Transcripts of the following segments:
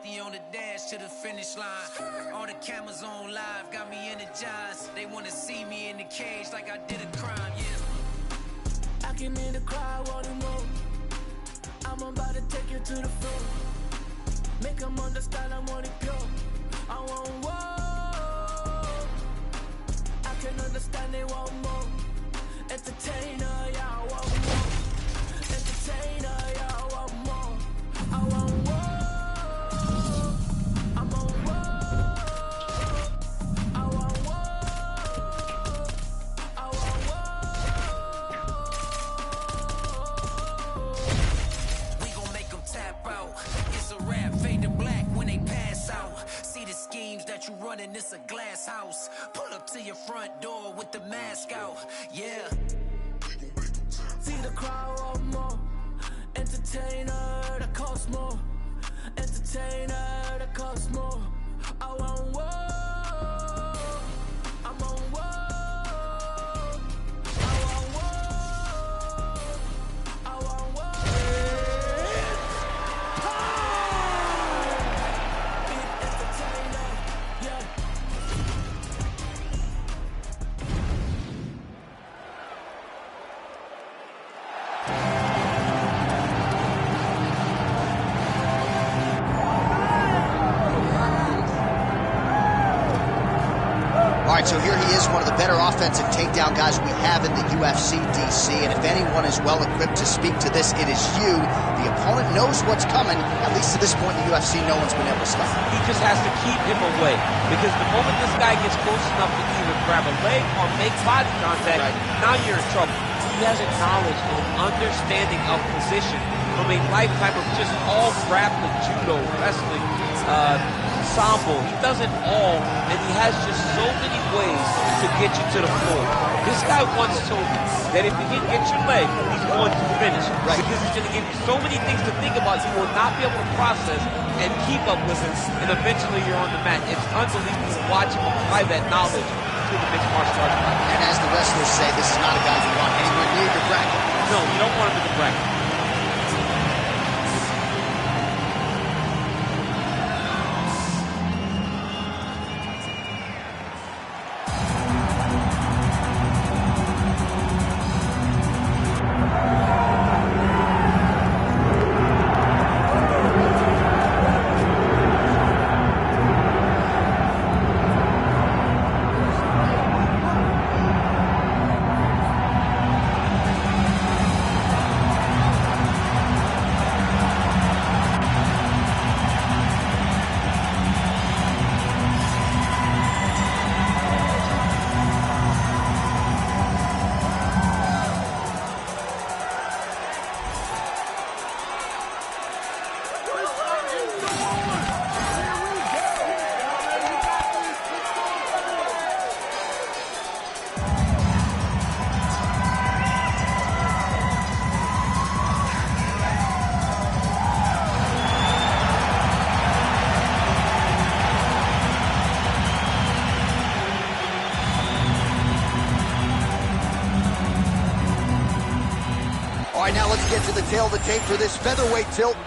50 on the dash to the finish line. All the cameras on live got me energized. They wanna see me in the cage like I did a crime, yeah. I came in the crowd wanting more. I'm about to take you to the floor. Make them understand I want it pure. I want more. I can understand they want more. Entertainer, yeah, I want more. Entertainer, yeah, I want more. I want more. I'm on more. I want more. I want more. We gon' make them tap out. It's a rap, fade to black when they pass out. See the schemes that you running, it's a glass house. Pull up to your front door with the mask out, yeah. See the crowd want more. Entertainer that costs more. Entertainer that costs more. I want more. I'm on war. I want war. I want war. Big entertainer, yeah. All right, so here he is, one of the better offensive takedown guys we have in the UFC, DC. And if anyone is well equipped to speak to this, it is you. The opponent knows what's coming. At least to this point in the UFC, no one's been able to stop him. He just has to keep him away. Because the moment this guy gets close enough to either grab a leg or make body contact, now you're in trouble. He has a knowledge and understanding of position from a lifetime of just all grappling, judo, wrestling, sambo. He does it all, and he has just so many ways to get you to the floor. This guy once told me that if he didn't get your leg, he's going to finish. Right. Because he's going to give you so many things to think about, you will not be able to process and keep up with it, and eventually you're on the mat. It's unbelievable to watch him apply that knowledge to the mixed martial arts. And as the wrestlers say, this is not a guy you want anywhere near your bracket. No, you don't want him in the bracket. All right, now let's get to the tail of the tape for this featherweight tilt.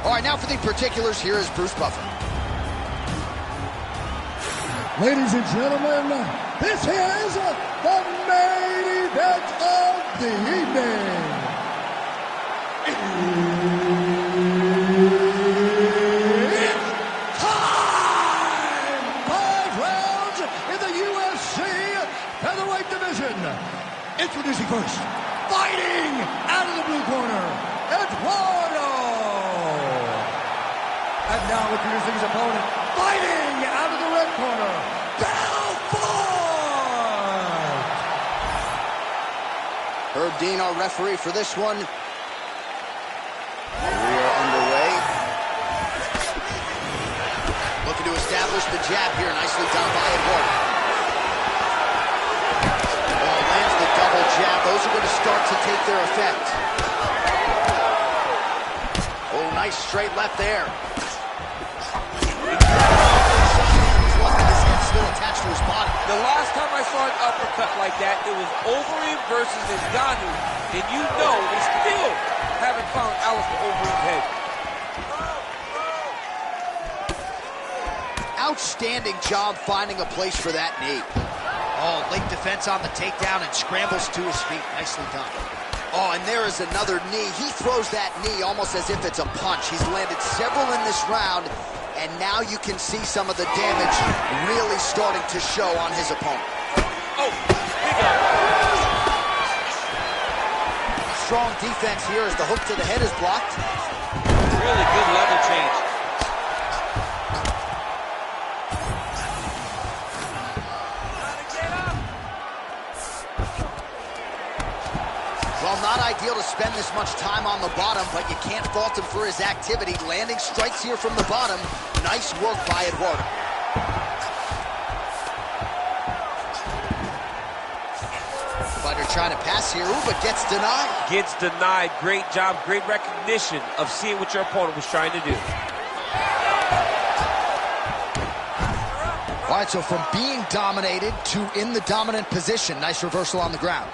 All right, now for the particulars, here is Bruce Buffer. Ladies and gentlemen, this is the main event of the evening. It's time! 5 rounds in the UFC featherweight division. Introducing first, fighting out of the blue corner, Eduardo. And now introducing his opponent, fighting out of the red corner, Belfort. Herb Dean, our referee for this one. We are underway. Looking to establish the jab here, nicely done by Eduardo. Double jab, those are going to start to take their effect. Oh, nice straight left there. He's lucky this head's still attached to his body. The last time I saw an uppercut like that, it was Overeem versus Ngannou, and you know they still haven't found Alistair Overeem's head. Outstanding job finding a place for that knee. Oh, late defense on the takedown and scrambles to his feet. Nicely done. Oh, and there is another knee. He throws that knee almost as if it's a punch. He's landed several in this round, and now you can see some of the damage really starting to show on his opponent. Oh, big up. Strong defense here as the hook to the head is blocked. Really good level change. Well, not ideal to spend this much time on the bottom, but you can't fault him for his activity. Landing strikes here from the bottom. Nice work by Eduardo. Fighter trying to pass here, but gets denied. Gets denied. Great job, great recognition of seeing what your opponent was trying to do. All right, so from being dominated to in the dominant position. Nice reversal on the ground.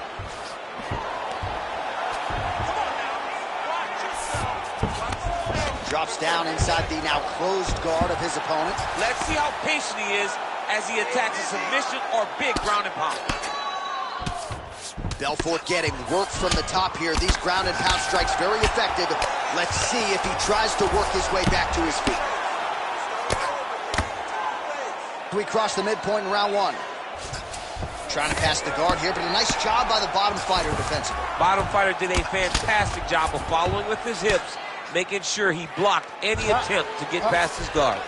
Drops down inside the now closed guard of his opponent. Let's see how patient he is as he attacks a submission or big ground and pound. Belfort getting work from the top here. These ground and pound strikes very effective. Let's see if he tries to work his way back to his feet. We cross the midpoint in round one. Trying to pass the guard here, but a nice job by the bottom fighter defensively. Bottom fighter did a fantastic job of following with his hips, making sure he blocked any attempt to get past his guard.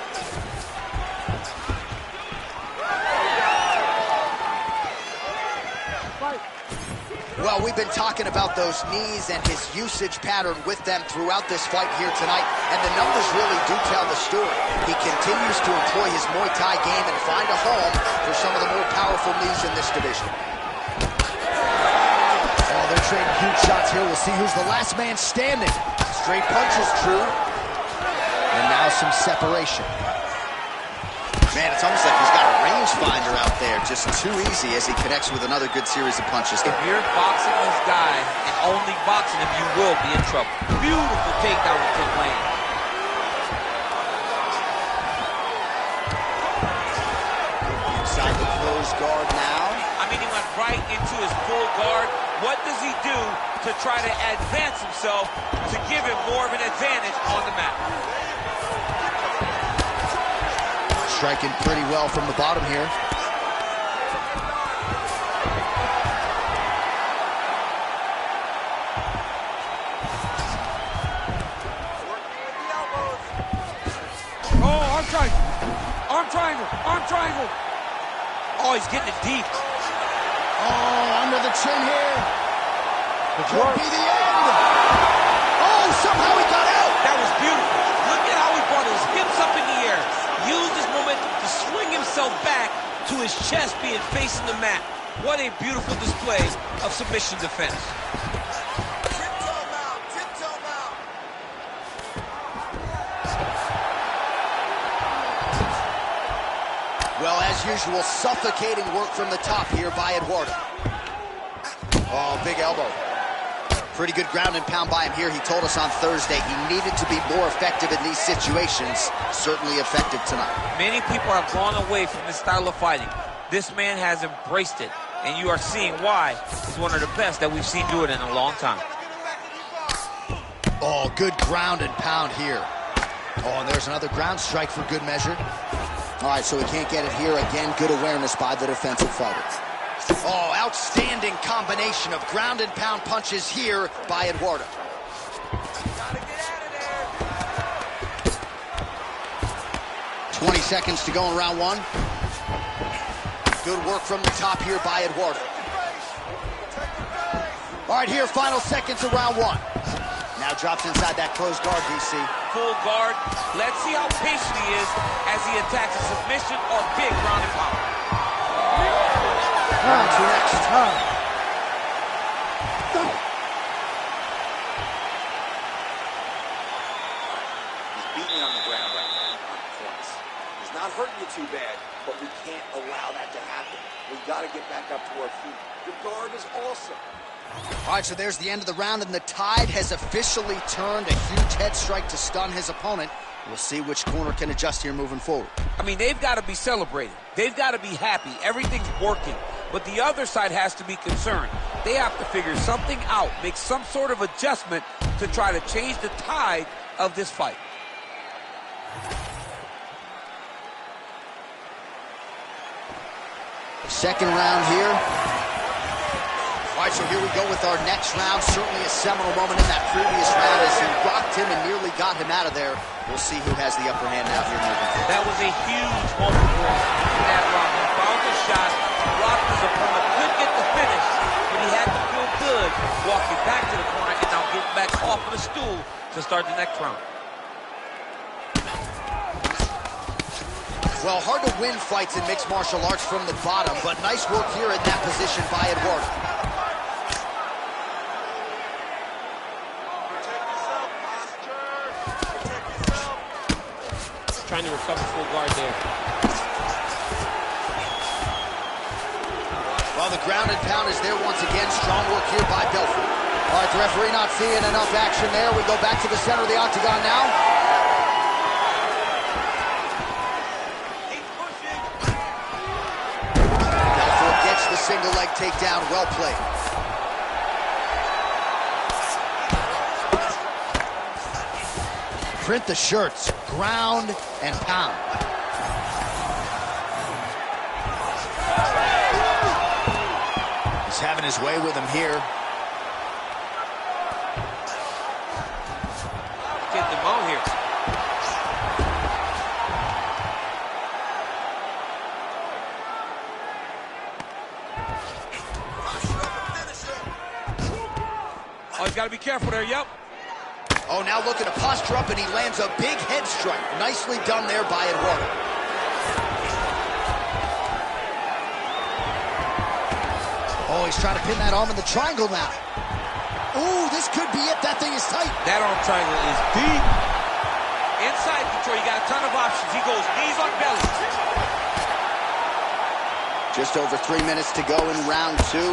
Well, we've been talking about those knees and his usage pattern with them throughout this fight here tonight, and the numbers really do tell the story. He continues to employ his Muay Thai game and find a home for some of the more powerful knees in this division. Oh, they're trading huge shots here. We'll see who's the last man standing. Straight punch is true. And now some separation. Man, it's almost like he's got a rangefinder out there. Just too easy as he connects with another good series of punches. If you're boxing this guy and only boxing him, you will be in trouble. Beautiful takedown with Tim Lane. Inside the closed guard now. I mean, he went right into his full guard. What does he do to try to advance himself to give him more of an advantage on the mat? Striking pretty well from the bottom here. Oh, arm triangle. Arm triangle. Arm triangle. Oh, he's getting it deep. Oh, under the chin here. Could be the end. Oh, somehow he got out. That was beautiful. Look at how he brought his hips up in the air. Used his momentum to swing himself back to his chest being facing the mat. What a beautiful display of submission defense. Tiptoe mount, tiptoe mount. Well, as usual, suffocating work from the top here by Eduardo. Oh, big elbow. Pretty good ground and pound by him here. He told us on Thursday he needed to be more effective in these situations. Certainly effective tonight. Many people have gone away from this style of fighting. This man has embraced it, and you are seeing why he's one of the best that we've seen do it in a long time. Oh, good ground and pound here. Oh, and there's another ground strike for good measure. All right, so he can't get it here. Again, good awareness by the defensive fighter. Oh, outstanding combination of ground and pound punches here by Eduardo. Gotta get out of there. 20 seconds to go in round one. Good work from the top here by Eduardo. All right, here, final seconds of round one. Now drops inside that closed guard, DC. Full guard. Let's see how patient he is as he attacks a submission or big ground and pound. Round two next. He's beating you on the ground right now. Twice. He's not hurting you too bad, but we can't allow that to happen. We got to get back up to our feet. The guard is awesome. All right, so there's the end of the round, and the tide has officially turned. A huge head strike to stun his opponent. We'll see which corner can adjust here moving forward. I mean, they've got to be celebrating. They've got to be happy. Everything's working. But the other side has to be concerned. They have to figure something out, make some sort of adjustment to try to change the tide of this fight. Second round here. All right, so here we go with our next round. Certainly a seminal moment in that previous round as he rocked him and nearly got him out of there. We'll see who has the upper hand now here moving forward. That was a huge moment for him in that round. He found the shot, blocked his opponent, couldn't get the finish, but he had to feel good walking back to the corner and now getting back off of the stool to start the next round. Well, hard to win fights in mixed martial arts from the bottom, but nice work here in that position by Eduardo. Trying to recover full guard there. Well, the ground and pound is there once again. Strong work here by Belfort. All right, the referee not seeing enough action there. We go back to the center of the octagon now. Belfort gets the single leg takedown. Well played. Print the shirts, ground and pound. He's having his way with him here. Get them out here. Oh, he's got to be careful there, yep. Oh, now looking to posture up, and he lands a big head strike. Nicely done there by Eduardo. Oh, he's trying to pin that arm in the triangle now. Ooh, this could be it. That thing is tight. That arm triangle is deep. Inside control, you got a ton of options. He goes knees on belly. Just over 3 minutes to go in round two.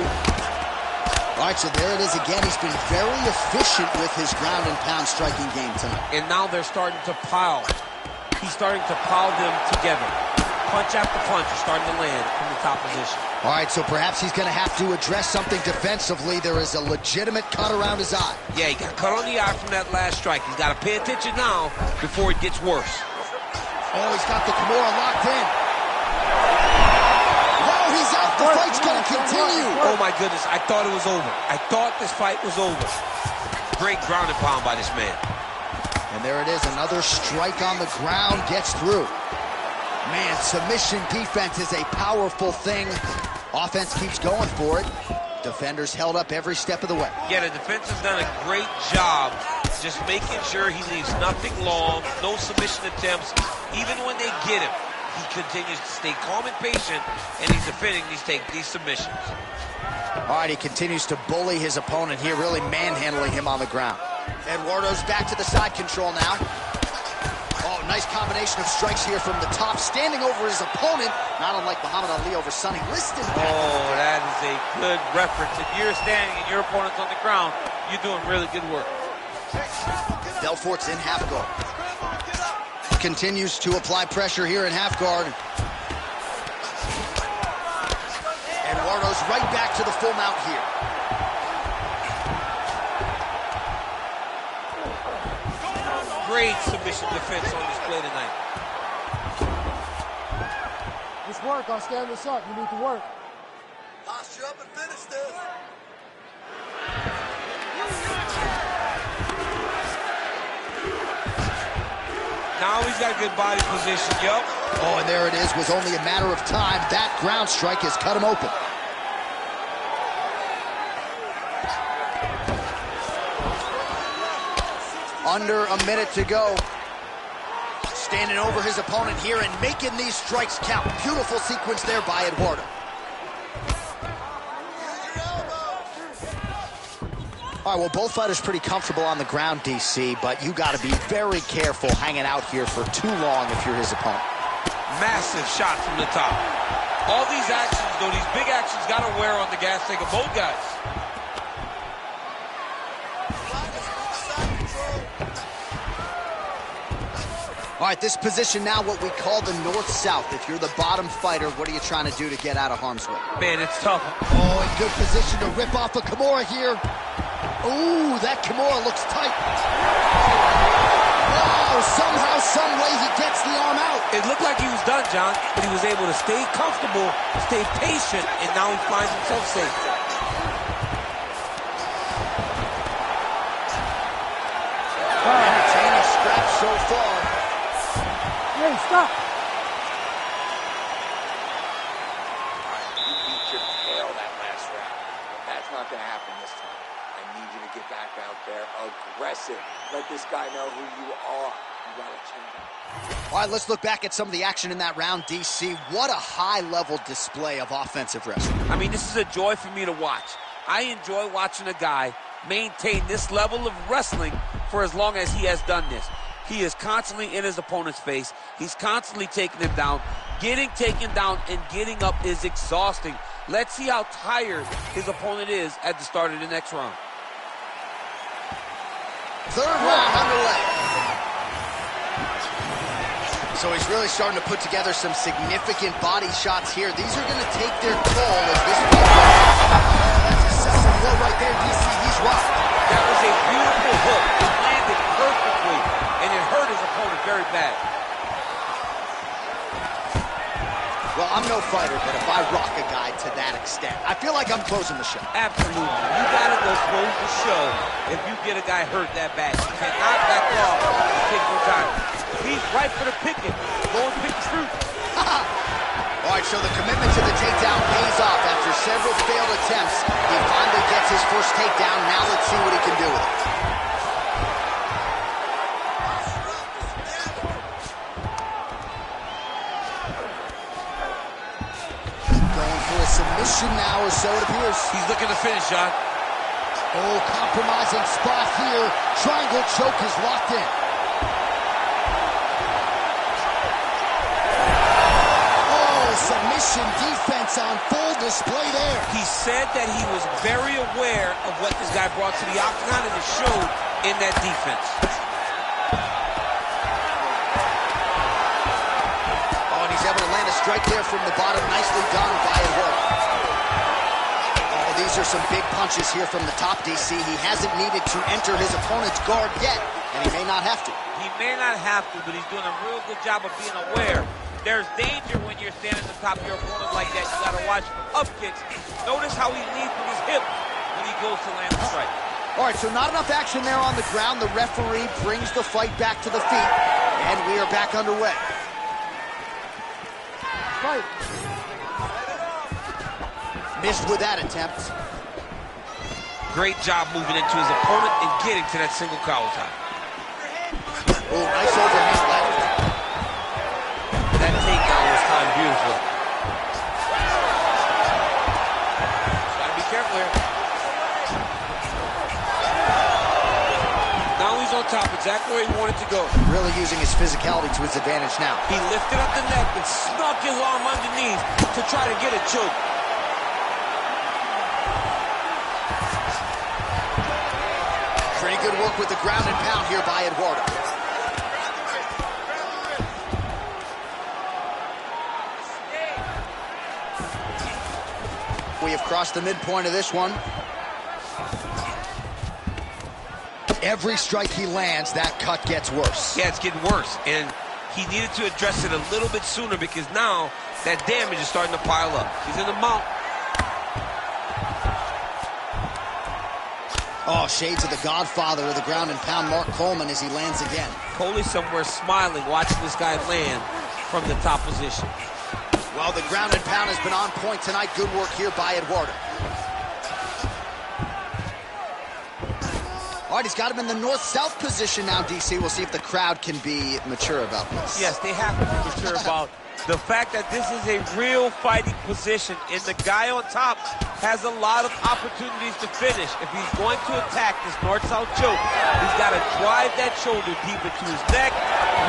All right, so there it is again. He's been very efficient with his ground and pound striking game tonight. And now they're starting to pile. He's starting to pile them together. Punch after punch is starting to land from the top position. All right, so perhaps he's going to have to address something defensively. There is a legitimate cut around his eye. Yeah, he got cut on the eye from that last strike. He's got to pay attention now before it gets worse. Oh, he's got the Kimura locked in. He's out. The fight's going to continue. Oh, my goodness. I thought it was over. I thought this fight was over. Great ground and pound by this man. And there it is. Another strike on the ground gets through. Man, submission defense is a powerful thing. Offense keeps going for it. Defenders held up every step of the way. Yeah, the defense has done a great job just making sure he leaves nothing long, no submission attempts. Even when they get him, he continues to stay calm and patient, and he's defending these submissions. All right, he continues to bully his opponent here, really manhandling him on the ground. Eduardo's back to the side control now. Oh, nice combination of strikes here from the top, standing over his opponent, not unlike Muhammad Ali over Sonny Liston. Oh, that is a good reference. If you're standing and your opponent's on the ground, you're doing really good work. Belfort's in half guard. Continues to apply pressure here in half guard. Eduardo's right back to the full mount here. Great submission defense on display tonight. Just work. I'll stand this up. You need to work. Posture up and finish this. Now he's got a good body position, yup. Oh, and there it is. Was only a matter of time. That ground strike has cut him open. Under a minute to go. Standing over his opponent here and making these strikes count. Beautiful sequence there by Eduardo. All right, well, both fighters pretty comfortable on the ground, DC, but you got to be very careful hanging out here for too long if you're his opponent. Massive shot from the top. All these actions, though, these big actions got to wear on the gas tank of both guys. All right, this position now, what we call the north-south. If you're the bottom fighter, what are you trying to do to get out of harm's way? Man, it's tough. Oh, in good position to rip off a Kimura here. Ooh, that Kimura looks tight. Wow, somehow, some way he gets the arm out. It looked like he was done, John, but he was able to stay comfortable, stay patient, and now he finds himself safe. Entertaining scrap so far. Hey, stop. You beat your tail that last round. That's not going to happen this time. I need you to get back out there aggressive. Let this guy know who you are. You got to change up. All right, let's look back at some of the action in that round, DC. What a high-level display of offensive wrestling. I mean, this is a joy for me to watch. I enjoy watching a guy maintain this level of wrestling for as long as he has done this. He is constantly in his opponent's face. He's constantly taking him down. Getting taken down and getting up is exhausting. Let's see how tired his opponent is at the start of the next round. Third round underway. So he's really starting to put together some significant body shots here. These are going to take their toll as this one goes. That's excessive blow right there, DC. He's rocked. That was a beautiful hook. It landed perfectly, and it hurt his opponent very bad. Well, I'm no fighter, but if I rock a guy to that extent, I feel like I'm closing the show. Absolutely. You got to go close the show if you get a guy hurt that bad. You cannot back off and take your time. He's right for the picking. Go and pick the fruit. All right, so the commitment to the takedown pays off. After several failed attempts, he finally gets his first takedown. Now let's see what he can do with it. Going for a submission now, or so it appears. He's looking to finish, John. Oh, compromising spot here. Triangle choke is locked in. Submission defense on full display there. He said that he was very aware of what this guy brought to the octagon, and it showed in that defense. Oh, and he's able to land a strike there from the bottom. Nicely done by Eduardo. Oh, these are some big punches here from the top, DC. He hasn't needed to enter his opponent's guard yet, and he may not have to. He may not have to, but he's doing a real good job of being aware. There's danger when you're standing at the top of your opponent like that. You got to watch up kicks. Notice how he leads with his hip when he goes to land the strike. All right, so not enough action there on the ground. The referee brings the fight back to the feet, and we are back underway. Fight. Missed with that attempt. Great job moving into his opponent and getting to that single collar tie. Oh, nice overhand left. That takedown was timed beautifully. Gotta be careful here. Now he's on top, exactly where he wanted to go. Really using his physicality to his advantage now. He lifted up the neck and snuck his arm underneath to try to get a choke. Pretty good work with the ground and pound here by Eduardo. We have crossed the midpoint of this one. Every strike he lands, that cut gets worse. Yeah, it's getting worse, and he needed to address it a little bit sooner because now that damage is starting to pile up. He's in the mount. Oh, shades of the godfather of the ground and pound, Mark Coleman, as he lands again. Coley's somewhere smiling, watching this guy land from the top position. Well, the ground and pound has been on point tonight. Good work here by Eduardo. All right, he's got him in the north-south position now, DC. We'll see if the crowd can be mature about this. Yes, they have to be mature about the fact that this is a real fighting position, and the guy on top has a lot of opportunities to finish. If he's going to attack this north-south choke, he's got to drive that shoulder deep into his neck,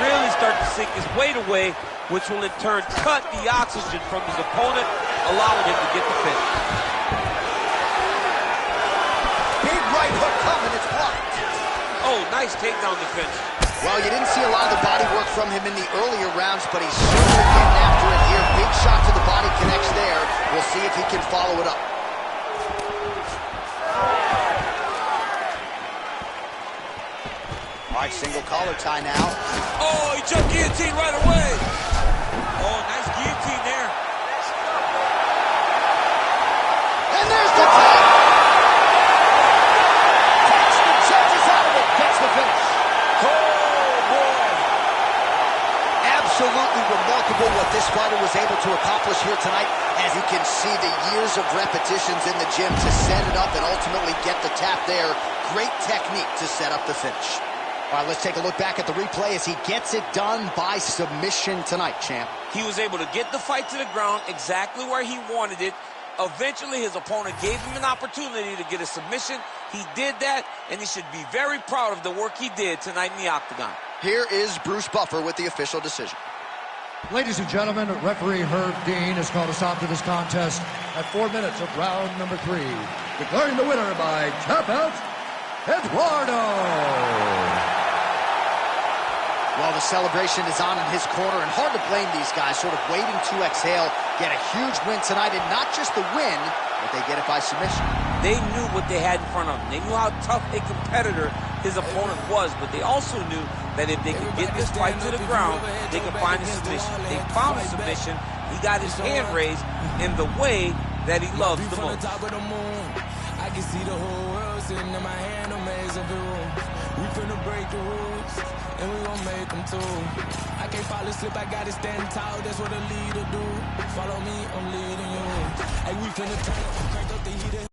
really start to sink his weight away, which will in turn cut the oxygen from his opponent, allowing him to get the finish. Big right hook coming, it's blocked. Oh, nice takedown defense. Well, you didn't see a lot of the body work from him in the earlier rounds, but he's certainly getting after it here. Big shot to the body connects there. We'll see if he can follow it up. All right, single collar tie now. Oh, he jumped guillotine right away. Oh, nice guillotine there. And there's the tap. Takes the judges out of it. Gets the finish. Oh, boy. Absolutely remarkable what this fighter was able to accomplish here tonight. As you can see, the years of repetitions in the gym to set it up and ultimately get the tap there. Great technique to set up the finish. All right, let's take a look back at the replay as he gets it done by submission tonight, champ. He was able to get the fight to the ground exactly where he wanted it. Eventually, his opponent gave him an opportunity to get a submission. He did that, and he should be very proud of the work he did tonight in the octagon. Here is Bruce Buffer with the official decision. Ladies and gentlemen, referee Herb Dean has called a stop to this contest at 4 minutes of round number 3, declaring the winner by tap out, Eduardo. Well, the celebration is on in his corner, and hard to blame these guys, sort of waiting to exhale, get a huge win tonight, and not just the win, but they get it by submission. They knew what they had in front of them. They knew how tough a competitor his opponent was, but they also knew that if they could get this fight to the ground, they could find a submission. They found a submission. He got his hand raised in the way that he loves the most. I can see the whole world sitting in my hand, amazing view. We finna break the rules, and we gon' make them too. I can't fall asleep, I gotta stand tall, that's what a leader do. Follow me, I'm leading you. Hey, we finna turn up, crank up the heater.